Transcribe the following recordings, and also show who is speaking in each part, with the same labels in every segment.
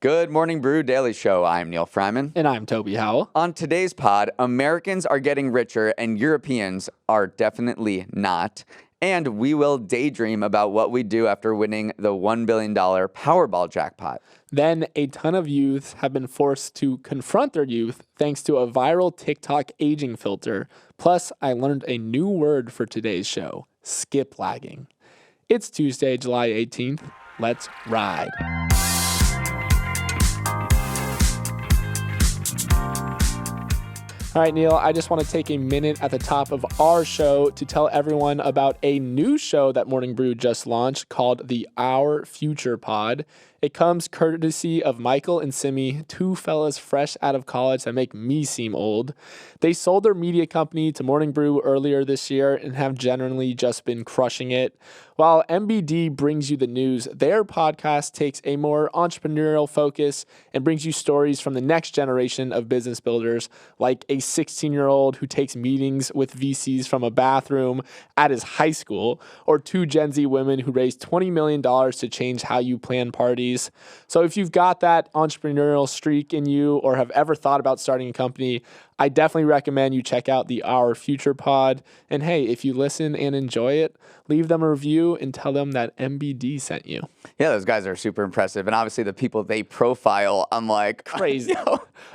Speaker 1: Good morning, Brew Daily Show. I'm Neil Fryman.
Speaker 2: And I'm Toby Howell.
Speaker 1: On today's pod, Americans are getting richer and Europeans are definitely not. And we will daydream about what we do after winning the $1 billion Powerball jackpot.
Speaker 2: Then a ton of youths have been forced to confront their youth thanks to a viral TikTok aging filter. Plus, I learned a new word for today's show, skip lagging. It's Tuesday, July 18th. Let's ride. All right, Neil, I just want to take a minute at the top of our show to tell everyone about a new show that Morning Brew just launched called the Our Future Pod. It comes courtesy of Michael and Simi, two fellas fresh out of college that make me seem old. They sold their media company to Morning Brew earlier this year and have generally just been crushing it. While MBD brings you the news, their podcast takes a more entrepreneurial focus and brings you stories from the next generation of business builders, like a 16-year-old who takes meetings with VCs from a bathroom at his high school, or two Gen Z women who raised $20 million to change how you plan parties. So if you've got that entrepreneurial streak in you or have ever thought about starting a company, I definitely recommend you check out the Our Future Pod. And hey, if you listen and enjoy it, leave them a review and tell them that MBD sent you.
Speaker 1: Yeah, those guys are super impressive. And obviously the people they profile, I'm like...
Speaker 2: Crazy.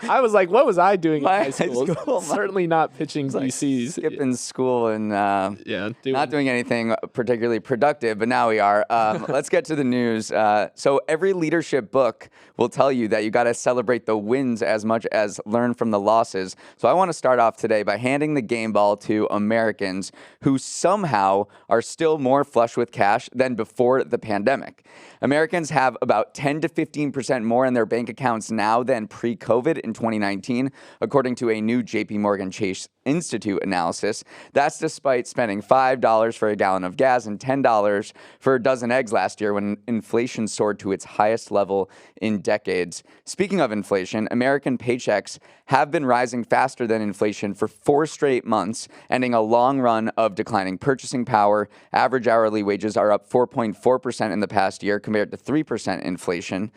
Speaker 2: I was like, what was I doing in high school?
Speaker 1: school
Speaker 2: Certainly not pitching VCs.
Speaker 1: Skipping school and not doing anything particularly productive, but now we are. Let's get to the news. So every leadership book will tell you that you got to celebrate the wins as much as learn from the losses. So I want to start off today by handing the game ball to Americans who somehow are still more flush with cash than before the pandemic. Americans have about 10 to 15% more in their bank accounts now than pre-COVID in 2019, according to a new JP Morgan Chase Institute analysis. That's despite spending $5 for a gallon of gas and $10 for a dozen eggs last year when inflation soared to its highest level in decades. Speaking of inflation, American paychecks have been rising faster than inflation for 4 straight months, ending a long run of declining purchasing power. Average hourly wages are up 4.4% in the past year compared to 3% inflation.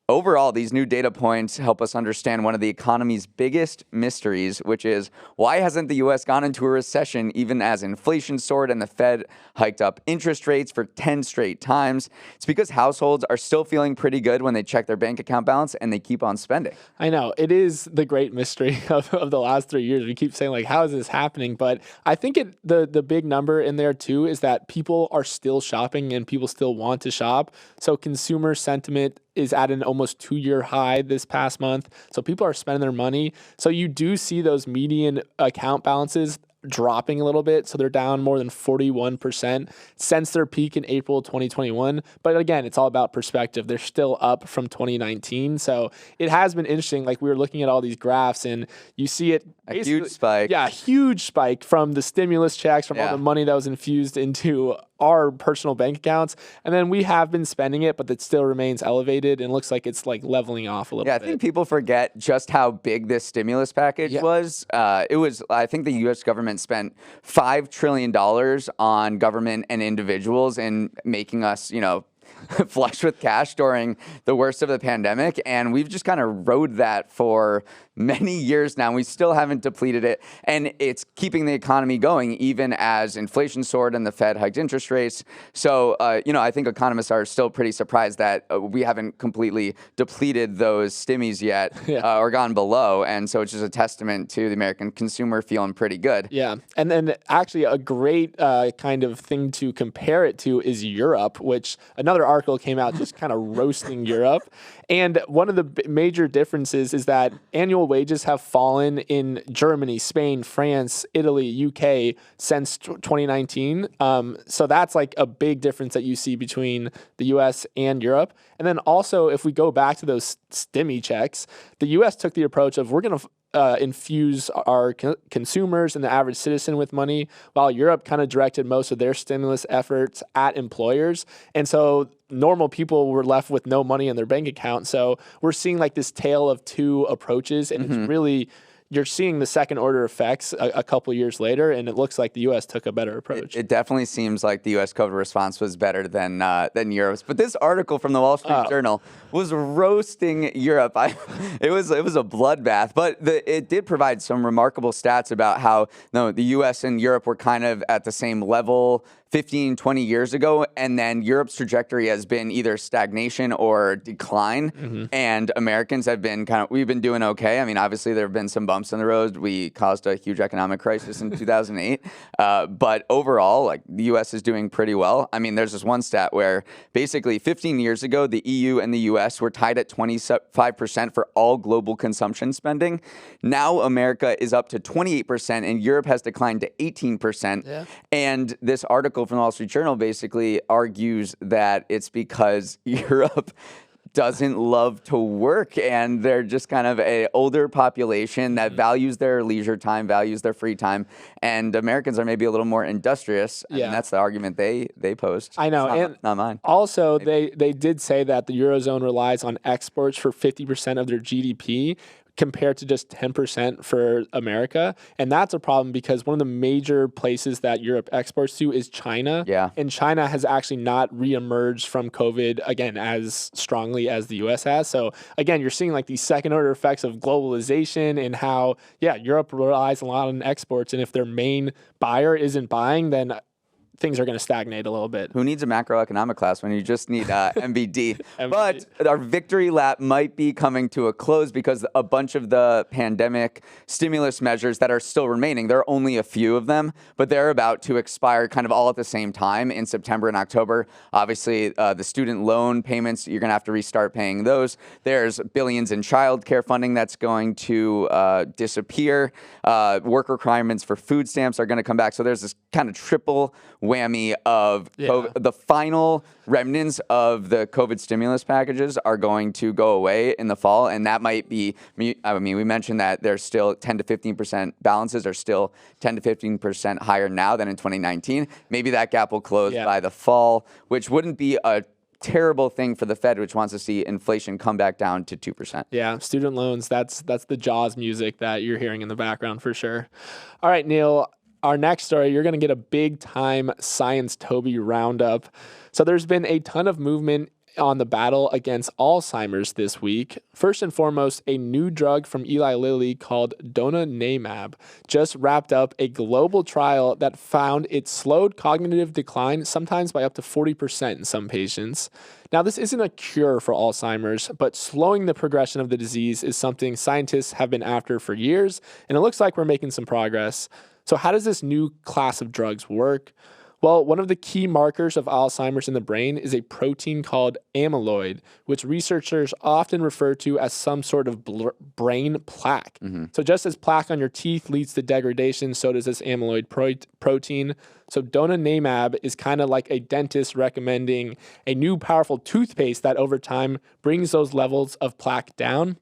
Speaker 1: Overall, these new data points help us understand one of the economy's biggest mysteries, which is why hasn't the U.S. gone into a recession even as inflation soared and the Fed hiked up interest rates for 10 straight times? It's because households are still feeling pretty good when they check their bank account balance and they keep on spending.
Speaker 2: I know. It is the great mystery of the last 3 years. We keep saying, like, how is this happening? But I think the big number in there, too, is that people are still shopping and people still want to shop. So consumer sentiment is at an almost 2-year high this past month. So people are spending their money. So you do see those median account balances dropping a little bit. So they're down more than 41% since their peak in April 2021. But again, it's all about perspective. They're still up from 2019. So it has been interesting. Like, we were looking at all these graphs and you see it.
Speaker 1: A huge spike.
Speaker 2: Yeah, huge spike from the stimulus checks, from all the money that was infused into our personal bank accounts. And then we have been spending it, but it still remains elevated and looks like it's like leveling off a little bit.
Speaker 1: I think people forget just how big this stimulus package was. I think the U.S. government spent $5 trillion on government and individuals in making us, flush with cash during the worst of the pandemic. And we've just kind of rode that for many years now. We still haven't depleted it. And it's keeping the economy going even as inflation soared and the Fed hiked interest rates. So, I think economists are still pretty surprised that we haven't completely depleted those stimmies yet or gone below. And so it's just a testament to the American consumer feeling pretty good.
Speaker 2: Yeah. And then actually a great kind of thing to compare it to is Europe, which another article came out just kind of roasting Europe. And one of the major differences is that annual wages have fallen in Germany, Spain, France, Italy, UK since 2019. So that's like a big difference that you see between the US and Europe. And then also, if we go back to those stimmy checks, the US took the approach of we're going to infuse our consumers and the average citizen with money, while Europe kind of directed most of their stimulus efforts at employers. And so normal people were left with no money in their bank account. So we're seeing like this tale of two approaches, and it's really you're seeing the second order effects a couple years later, and it looks like the U.S. took a better approach.
Speaker 1: It definitely seems like the U.S. COVID response was better than Europe's. But this article from the Wall Street Journal was roasting Europe. It was a bloodbath. But it did provide some remarkable stats about how the U.S. and Europe were kind of at the same level 15, 20 years ago, and then Europe's trajectory has been either stagnation or decline, and Americans have been we've been doing okay. I mean, obviously there have been some bumps in the road. We caused a huge economic crisis in 2008, but overall, like, the U.S. is doing pretty well. I mean, there's this one stat where basically 15 years ago, the EU and the U.S. were tied at 25% for all global consumption spending. Now America is up to 28%, and Europe has declined to 18%. Yeah. And this article from the Wall Street Journal basically argues that it's because Europe doesn't love to work, and they're just kind of an older population that values their leisure time, values their free time, and Americans are maybe a little more industrious. Yeah. And that's the argument they posed.
Speaker 2: I know,
Speaker 1: not mine.
Speaker 2: Also, they did say that the Eurozone relies on exports for 50% of their GDP, compared to just 10% for America. And that's a problem because one of the major places that Europe exports to is China. Yeah. And China has actually not reemerged from COVID, again, as strongly as the US has. So again, you're seeing like these second order effects of globalization and how, Europe relies a lot on exports. And if their main buyer isn't buying, then things are going to stagnate a little bit.
Speaker 1: Who needs a macroeconomic class when you just need MBD? But our victory lap might be coming to a close because a bunch of the pandemic stimulus measures that are still remaining, there are only a few of them, but they're about to expire kind of all at the same time in September and October. Obviously, the student loan payments, you're going to have to restart paying those. There's billions in childcare funding that's going to disappear. Work requirements for food stamps are going to come back. So there's this kind of triple whammy of the final remnants of the COVID stimulus packages are going to go away in the fall. And that might be, I mean, we mentioned that there's still 10 to 15% balances are still 10 to 15% higher now than in 2019. Maybe that gap will close by the fall, which wouldn't be a terrible thing for the Fed, which wants to see inflation come back down to 2%.
Speaker 2: Yeah, student loans, that's the Jaws music that you're hearing in the background for sure. All right, Neil. Our next story, you're going to get a big-time Science Toby roundup. So there's been a ton of movement on the battle against Alzheimer's this week. First and foremost, a new drug from Eli Lilly called donanemab just wrapped up a global trial that found it slowed cognitive decline, sometimes by up to 40% in some patients. Now, this isn't a cure for Alzheimer's, but slowing the progression of the disease is something scientists have been after for years, and it looks like we're making some progress. So how does this new class of drugs work? Well, one of the key markers of Alzheimer's in the brain is a protein called amyloid, which researchers often refer to as some sort of brain plaque. So just as plaque on your teeth leads to degradation, so does this amyloid protein. So donanemab is kind of like a dentist recommending a new powerful toothpaste that over time brings those levels of plaque down.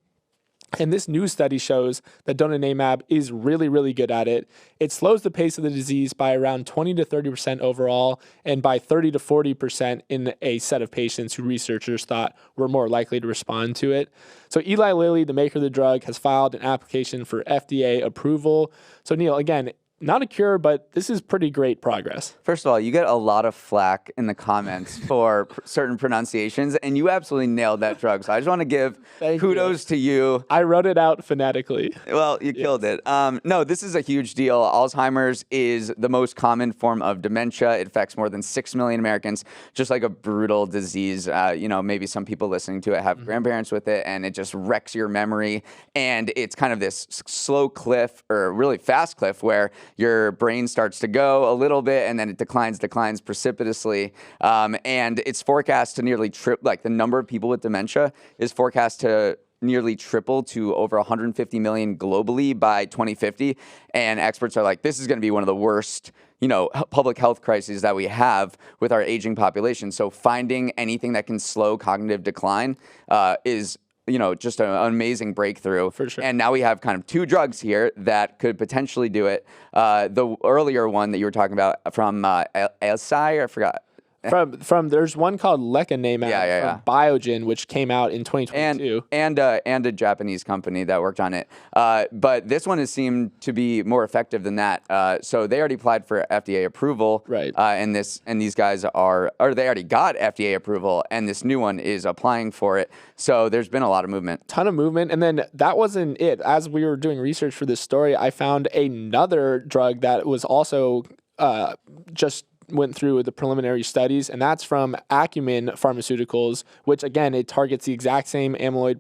Speaker 2: And this new study shows that donanemab is really, really good at it. It slows the pace of the disease by around 20 to 30% overall, and by 30 to 40% in a set of patients who researchers thought were more likely to respond to it. So Eli Lilly, the maker of the drug, has filed an application for FDA approval. So Neil, again, not a cure, but this is pretty great progress.
Speaker 1: First of all, you get a lot of flack in the comments for certain pronunciations, and you absolutely nailed that drug. So I just want to give kudos to you.
Speaker 2: I wrote it out phonetically.
Speaker 1: Well, you killed it. No, this is a huge deal. Alzheimer's is the most common form of dementia. It affects more than 6 million Americans, just like a brutal disease. Maybe some people listening to it have grandparents with it, and it just wrecks your memory. And it's kind of this slow cliff, or really fast cliff, where your brain starts to go a little bit and then it declines precipitously. And it's forecast to nearly triple, like the number of people with dementia is forecast to nearly triple to over 150 million globally by 2050. And experts are like, this is going to be one of the worst, public health crises that we have with our aging population. So finding anything that can slow cognitive decline is just an amazing breakthrough.
Speaker 2: For sure.
Speaker 1: And now we have kind of two drugs here that could potentially do it. The earlier one that you were talking about from Eisai, I forgot.
Speaker 2: From there's one called lecanemab from Biogen, which came out in 2022.
Speaker 1: And a Japanese company that worked on it. But this one has seemed to be more effective than that. So they already applied for FDA approval.
Speaker 2: Right.
Speaker 1: And these guys they already got FDA approval, and this new one is applying for it. So there's been a lot of movement.
Speaker 2: Ton of movement. And then that wasn't it. As we were doing research for this story, I found another drug that was also just went through the preliminary studies, and that's from Acumen Pharmaceuticals, which again, it targets the exact same amyloid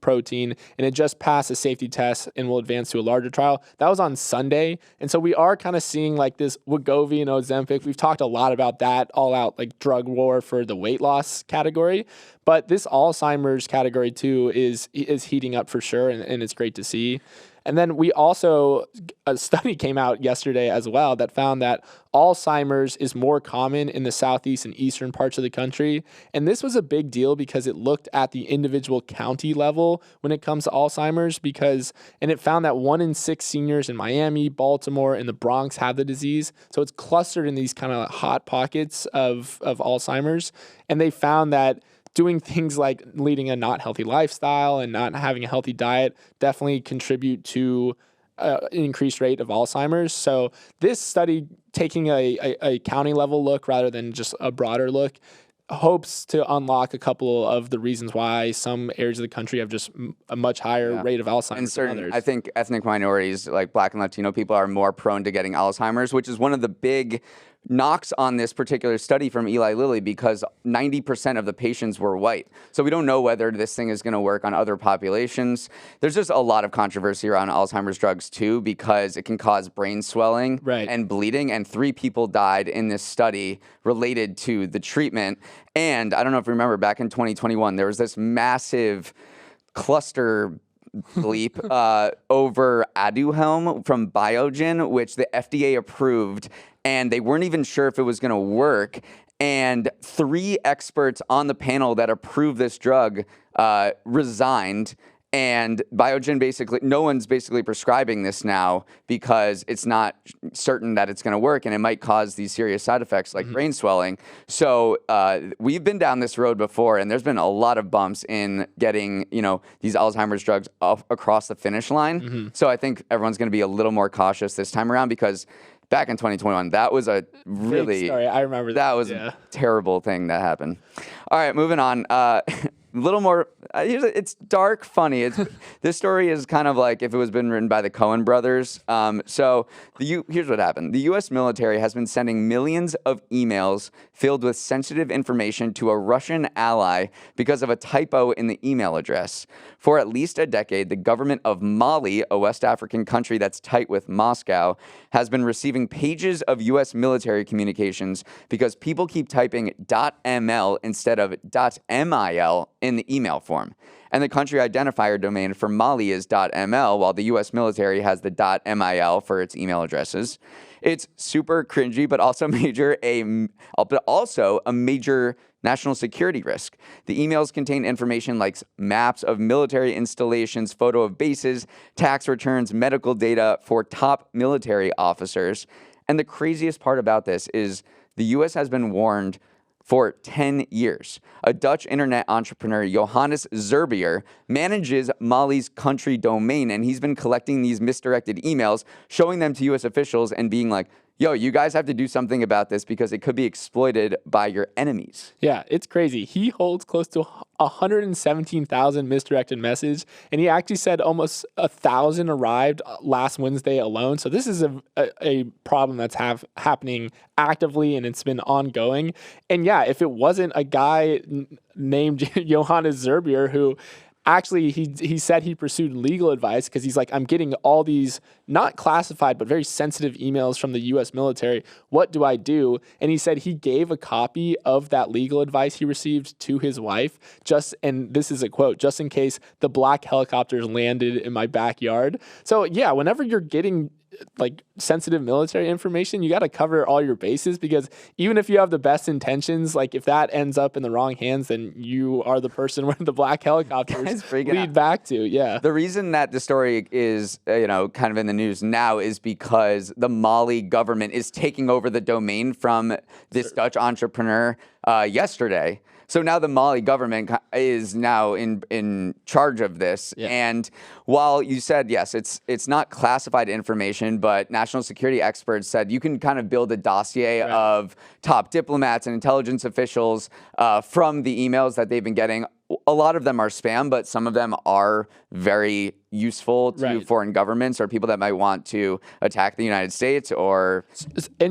Speaker 2: protein, and it just passed a safety test and will advance to a larger trial. That was on Sunday. And so we are kind of seeing like this Wegovy and Ozempic. We've talked a lot about that all out like drug war for the weight loss category. But this Alzheimer's category too is heating up for sure, and it's great to see. And then a study came out yesterday as well that found that Alzheimer's is more common in the southeast and eastern parts of the country. And this was a big deal because it looked at the individual county level when it comes to Alzheimer's, and it found that 1 in 6 seniors in Miami, Baltimore, and the Bronx have the disease. So it's clustered in these kind of hot pockets of Alzheimer's. And they found that doing things like leading a not healthy lifestyle and not having a healthy diet definitely contribute to an increased rate of Alzheimer's. So this study, taking a county level look rather than just a broader look, hopes to unlock a couple of the reasons why some areas of the country have just a much higher rate of Alzheimer's than others.
Speaker 1: I think ethnic minorities like Black and Latino people are more prone to getting Alzheimer's, which is one of the big knocks on this particular study from Eli Lilly, because 90% of the patients were white. So we don't know whether this thing is going to work on other populations. There's just a lot of controversy around Alzheimer's drugs too, because it can cause brain swelling and bleeding. And 3 people died in this study related to the treatment. And I don't know if you remember, back in 2021, there was this massive cluster bleep over Aduhelm from Biogen, which the FDA approved, and they weren't even sure if it was going to work. And 3 experts on the panel that approved this drug resigned. And Biogen no one's basically prescribing this now because it's not certain that it's going to work, and it might cause these serious side effects like brain swelling. So we've been down this road before, and there's been a lot of bumps in getting these Alzheimer's drugs across the finish line. So I think everyone's going to be a little more cautious this time around, because back in 2021, that was a really
Speaker 2: story. I remember that.
Speaker 1: That was a terrible thing that happened. All right, moving on. A little more, it's dark, funny. This story is kind of like if it was been written by the Coen brothers. Here's what happened. The U.S. military has been sending millions of emails filled with sensitive information to a Russian ally because of a typo in the email address. For at least a decade, the government of Mali, a West African country that's tight with Moscow, has been receiving pages of U.S. military communications because people keep typing .ml instead of .mil in the email form. And the country identifier domain for Mali is .ml, while the U.S. military has the .mil for its email addresses. It's super cringy, but also a major national security risk. The emails contain information like maps of military installations, photo of bases, tax returns, medical data for top military officers. And the craziest part about this is the U.S. has been warned for 10 years. A Dutch internet entrepreneur, Johannes Zerbier, manages Mali's country domain, and he's been collecting these misdirected emails, showing them to U.S. officials and being like, yo, you guys have to do something about this because it could be exploited by your enemies.
Speaker 2: Yeah, it's crazy. He holds close to 117,000 misdirected messages, and he actually said almost 1,000 arrived last Wednesday alone. So this is a problem that's happening actively, and it's been ongoing. And yeah, if it wasn't a guy named Johannes Zerbier who actually, he said he pursued legal advice because he's like, I'm getting all these not classified but very sensitive emails from the U.S. military. What do I do? And he said he gave a copy of that legal advice he received to his wife, and this is a quote, just in case the black helicopters landed in my backyard. So yeah, whenever you're getting like sensitive military information, you got to cover all your bases, because even if you have the best intentions, like if that ends up in the wrong hands, then you are the person where the black helicopters lead back to. Yeah.
Speaker 1: The reason that the story is, kind of in the news now is because the Mali government is taking over the domain from this Dutch entrepreneur yesterday. So now the Mali government is now in charge of this. Yeah. And while you said, yes, it's not classified information, but national security experts said you can kind of build a dossier of top diplomats and intelligence officials from the emails that they've been getting. A lot of them are spam, but some of them are very useful to foreign governments or people that might want to attack the United States or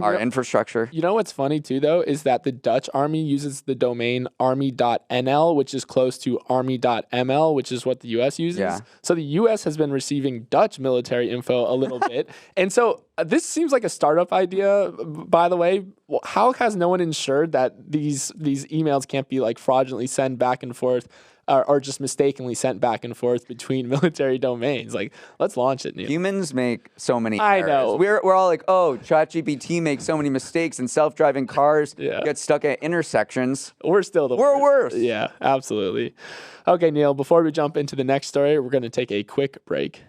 Speaker 1: our infrastructure.
Speaker 2: You know what's funny too, though, is that the Dutch army uses the domain army.nl, which is close to army.ml, which is what the U.S. uses. Yeah. So the U.S. has been receiving Dutch military info a little bit. And so this seems like a startup idea, by the way. How has no one ensured that these emails can't be like fraudulently sent back and forth or just mistakenly sent back and forth between military domains? Like, let's launch it, Neil.
Speaker 1: Humans make so many
Speaker 2: errors. I know.
Speaker 1: We're all like, oh, ChatGPT makes so many mistakes and self-driving cars get stuck at intersections.
Speaker 2: We're still the
Speaker 1: worst. We're worse.
Speaker 2: Yeah, absolutely. Okay, Neil, before we jump into the next story, we're going to take a quick break.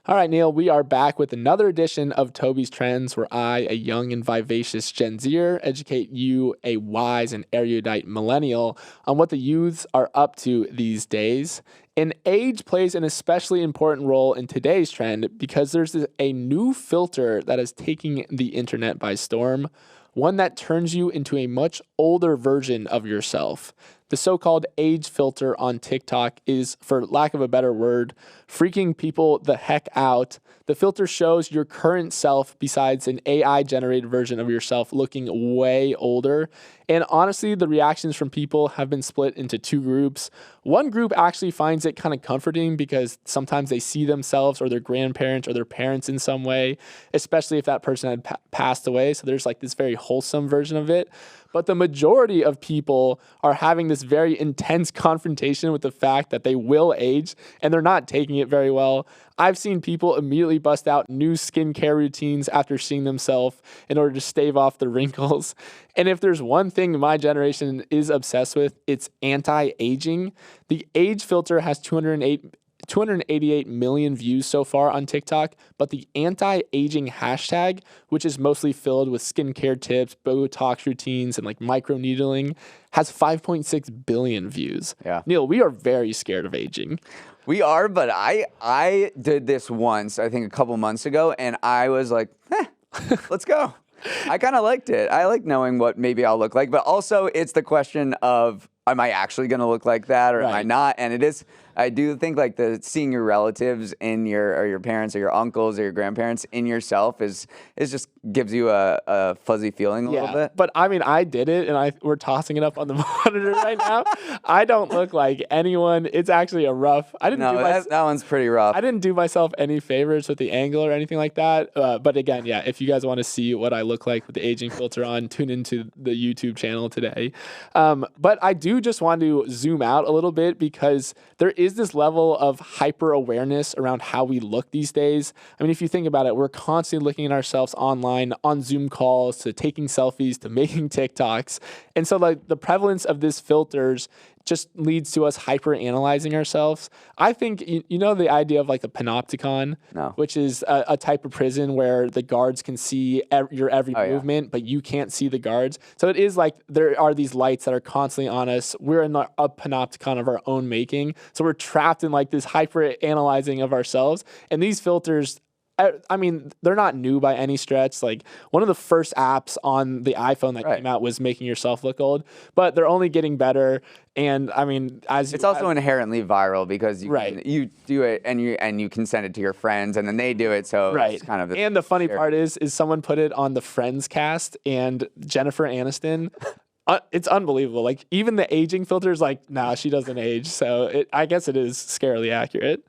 Speaker 2: All right, Neil, we are back with another edition of Toby's Trends, where I, a young and vivacious Gen Zer, educate you, a wise and erudite millennial, on what the youths are up to these days. And age plays an especially important role in today's trend because there's a new filter that is taking the internet by storm, one that turns you into a much older version of yourself. The so-called age filter on TikTok is, for lack of a better word, freaking people the heck out. The filter shows your current self besides an AI-generated version of yourself looking way older. And honestly, the reactions from people have been split into two groups. One group actually finds it kind of comforting because sometimes they see themselves or their grandparents or their parents in some way, especially if that person had passed away. So there's like this very wholesome version of it. But the majority of people are having this very intense confrontation with the fact that they will age, and they're not taking it very well. I've seen people immediately bust out new skincare routines after seeing themselves in order to stave off the wrinkles. And if there's one thing my generation is obsessed with, it's anti-aging. The age filter has 288 million views so far on TikTok, but the anti-aging hashtag, which is mostly filled with skincare tips, Botox routines, and like microneedling, has 5.6 billion views.
Speaker 1: Yeah.
Speaker 2: Neil, we are very scared of aging.
Speaker 1: We are, but I did this once, I think a couple months ago, and I was like, let's go. I kind of liked it. I like knowing what maybe I'll look like, but also it's the question of, am I actually going to look like that or am I not? And it is, I do think like seeing your relatives in your parents or your uncles or your grandparents in yourself is just gives you a fuzzy feeling a little bit.
Speaker 2: But I mean, I did it and we're tossing it up on the monitor right now. I don't look like anyone. It's actually a rough.
Speaker 1: That one's pretty rough.
Speaker 2: I didn't do myself any favors with the angle or anything like that. But again, if you guys want to see what I look like with the aging filter on, tune into the YouTube channel today. But I do just want to zoom out a little bit because there is this level of hyper awareness around how we look these days. I mean, if you think about it, we're constantly looking at ourselves online, on Zoom calls, to taking selfies, to making TikToks. And so like the prevalence of these filters just leads to us hyper analyzing ourselves. I think, you know, the idea of like a panopticon, which is a type of prison where the guards can see your every movement, but you can't see the guards. So it is like there are these lights that are constantly on us. We're in a panopticon of our own making. So we're trapped in like this hyper analyzing of ourselves. And these filters, I mean, they're not new by any stretch. Like one of the first apps on the iPhone that came out was making yourself look old, but they're only getting better. And I mean, it's
Speaker 1: also inherently viral because you do it and you can send it to your friends and then they do it. So it's kind of
Speaker 2: and the funny part is someone put it on the Friends cast and Jennifer Aniston. It's unbelievable. Like even the aging filter is like, nah, she doesn't age. So I guess it is scarily accurate.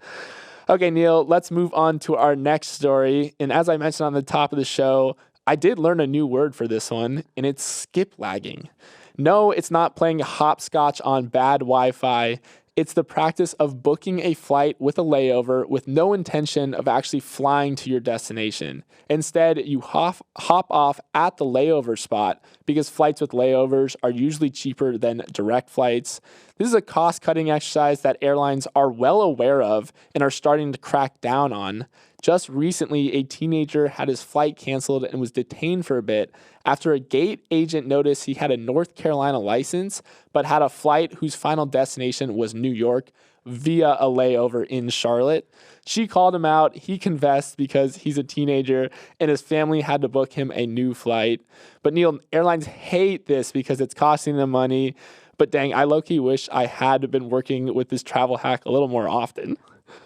Speaker 2: Okay, Neil, let's move on to our next story. And as I mentioned on the top of the show, I did learn a new word for this one, and it's skip lagging. No, it's not playing hopscotch on bad Wi-Fi. It's the practice of booking a flight with a layover with no intention of actually flying to your destination. Instead, you hop off at the layover spot because flights with layovers are usually cheaper than direct flights. This is a cost-cutting exercise that airlines are well aware of and are starting to crack down on. Just recently, a teenager had his flight canceled and was detained for a bit after a gate agent noticed he had a North Carolina license, but had a flight whose final destination was New York via a layover in Charlotte. She called him out. He confessed because he's a teenager and his family had to book him a new flight. But Neil, airlines hate this because it's costing them money. But dang, I low-key wish I had been working with this travel hack a little more often.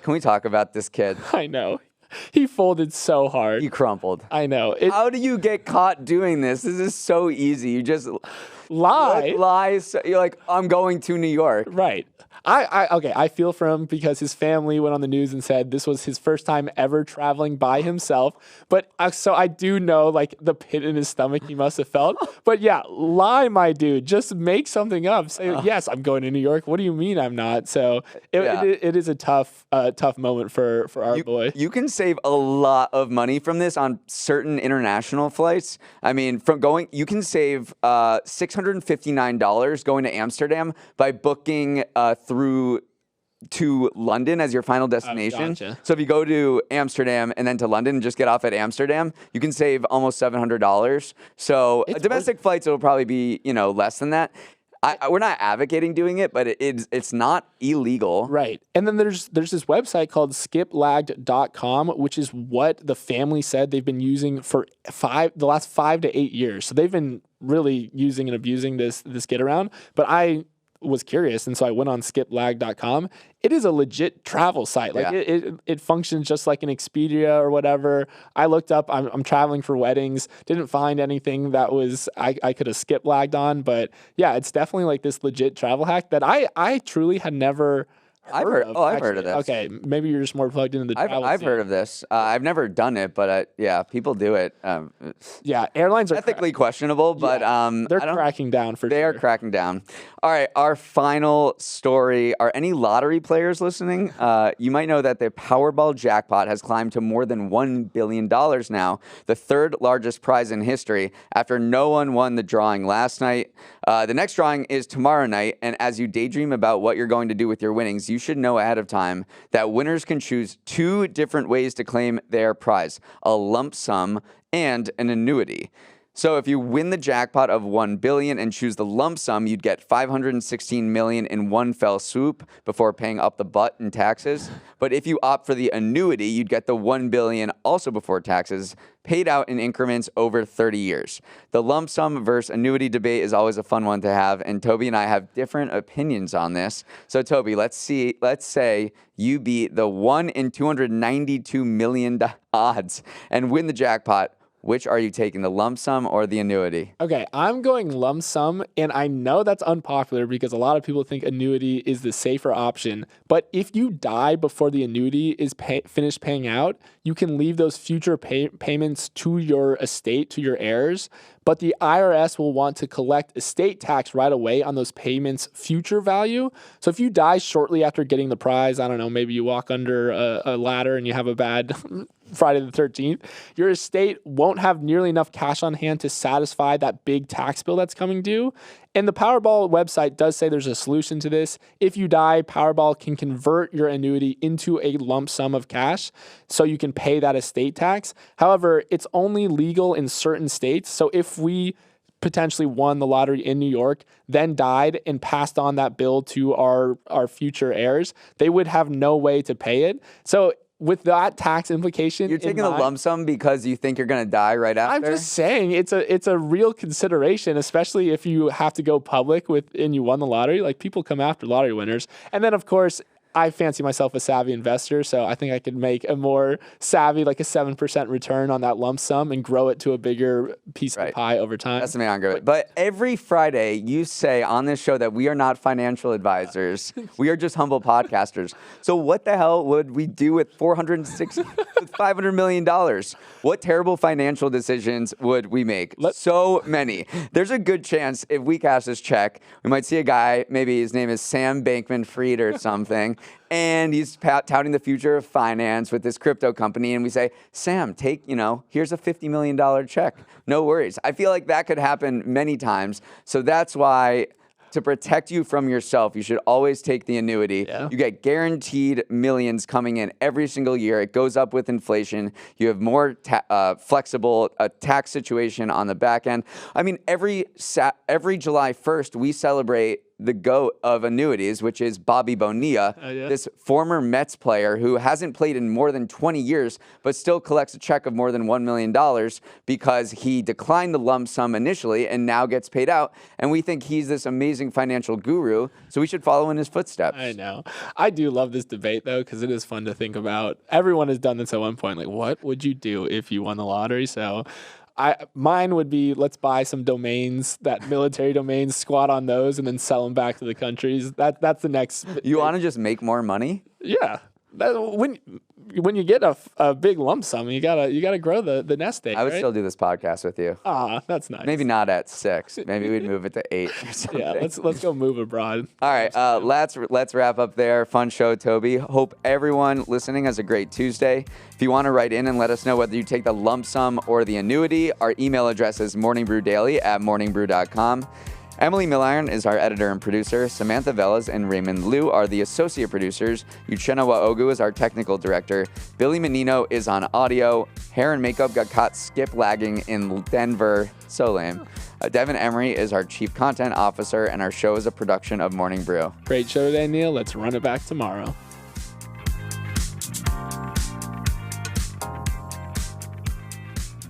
Speaker 1: Can we talk about this kid?
Speaker 2: I know. He folded so hard.
Speaker 1: He crumpled.
Speaker 2: I know.
Speaker 1: How do you get caught doing this? This is so easy. You just
Speaker 2: lie.
Speaker 1: Lie. You're like, I'm going to New York.
Speaker 2: Right. I feel for him because his family went on the news and said this was his first time ever traveling by himself. But so I do know like the pit in his stomach he must have felt. But yeah, lie, my dude. Just make something up. Say, yes, I'm going to New York. What do you mean I'm not? So it is a tough moment for our boy.
Speaker 1: You can save a lot of money from this on certain international flights. I mean, you can save $659 going to Amsterdam by booking through to London as your final destination.
Speaker 2: Gotcha.
Speaker 1: So if you go to Amsterdam and then to London and just get off at Amsterdam, you can save almost $700. So domestic flights, it'll probably be, less than that. We're not advocating doing it, but it's not illegal.
Speaker 2: Right. And then there's this website called skiplagged.com, which is what the family said they've been using for the last 5 to 8 years. So they've been really using and abusing this get around. But I was curious, and so I went on skiplagged.com. It is a legit travel site. Like it functions just like an Expedia or whatever. I looked up, I'm traveling for weddings, didn't find anything that was I could have skip lagged on, but yeah, it's definitely like this legit travel hack that I truly had never heard of.
Speaker 1: I've heard of this.
Speaker 2: Okay, maybe you're just more plugged into the travel
Speaker 1: I've
Speaker 2: scene.
Speaker 1: heard of this. I've never done it, but people do it.
Speaker 2: Yeah, airlines are
Speaker 1: ethically questionable, but
Speaker 2: they're cracking down for sure.
Speaker 1: They are cracking down. All right, our final story. Are any lottery players listening? You might know that the Powerball jackpot has climbed to more than $1 billion now, the third largest prize in history, after no one won the drawing last night. The next drawing is tomorrow night, and as you daydream about what you're going to do with your winnings, you should know ahead of time that winners can choose 2 different ways to claim their prize: a lump sum and an annuity. So if you win the jackpot of $1 billion and choose the lump sum, you'd get $516 million in one fell swoop before paying up the butt in taxes. But if you opt for the annuity, you'd get the $1 billion also before taxes, paid out in increments over 30 years. The lump sum versus annuity debate is always a fun one to have, and Toby and I have different opinions on this. So Toby, let's say you beat the 1 in 292 million odds and win the jackpot. Which are you taking, the lump sum or the annuity?
Speaker 2: Okay, I'm going lump sum, and I know that's unpopular because a lot of people think annuity is the safer option. But if you die before the annuity is finished paying out, you can leave those future payments to your estate, to your heirs. But the IRS will want to collect estate tax right away on those payments' future value. So if you die shortly after getting the prize, I don't know, maybe you walk under a ladder and you have a bad Friday the 13th, your estate won't have nearly enough cash on hand to satisfy that big tax bill that's coming due. And the Powerball website does say there's a solution to this. If you die, Powerball can convert your annuity into a lump sum of cash so you can pay that estate tax. However, it's only legal in certain states. So if we potentially won the lottery in New York, then died and passed on that bill to our future heirs, they would have no way to pay it. So with that tax implication,
Speaker 1: you're taking the lump sum because you think you're going to die right after?
Speaker 2: I'm just saying it's a real consideration, especially if you have to go public with and you won the lottery. Like, people come after lottery winners. And then, of course, I fancy myself a savvy investor, so I think I could make a more savvy, like a 7% return on that lump sum and grow it to a bigger piece of the pie over time.
Speaker 1: That's the way I'm going. But every Friday, you say on this show that we are not financial advisors. We are just humble podcasters. So what the hell would we do with $500 million? What terrible financial decisions would we make? So many. There's a good chance if we cash this check, we might see a guy, maybe his name is Sam Bankman-Fried or something, and he's touting the future of finance with this crypto company. And we say, Sam, here's a $50 million check. No worries. I feel like that could happen many times. So that's why, to protect you from yourself, you should always take the annuity. Yeah. You get guaranteed millions coming in every single year. It goes up with inflation. You have more flexible tax situation on the back end. I mean, every July 1st, we celebrate the GOAT of annuities, which is Bobby Bonilla, this former Mets player who hasn't played in more than 20 years, but still collects a check of more than $1 million because he declined the lump sum initially and now gets paid out. And we think he's this amazing financial guru, so we should follow in his footsteps.
Speaker 2: I know. I do love this debate, though, because it is fun to think about. Everyone has done this at one point. Like, what would you do if you won the lottery? So mine would be, let's buy some domains, that military domains, squat on those, and then sell them back to the countries. That's the next.
Speaker 1: You want to just make more money?
Speaker 2: Yeah. When you get a big lump sum, you gotta grow the nest egg.
Speaker 1: I would still do this podcast with you.
Speaker 2: That's nice.
Speaker 1: Maybe not at 6. Maybe we'd move it to 8 or something.
Speaker 2: Yeah, let's go move abroad.
Speaker 1: All right, let's wrap up there. Fun show, Toby. Hope everyone listening has a great Tuesday. If you want to write in and let us know whether you take the lump sum or the annuity, our email address is morningbrewdaily@morningbrew.com. Emily Milliron is our editor and producer. Samantha Velez and Raymond Liu are the associate producers. Uchenna Waogu is our technical director. Billy Menino is on audio. Hair and makeup got caught skip lagging in Denver. So lame. Devin Emery is our chief content officer, and our show is a production of Morning Brew.
Speaker 2: Great show today, Neil. Let's run it back tomorrow.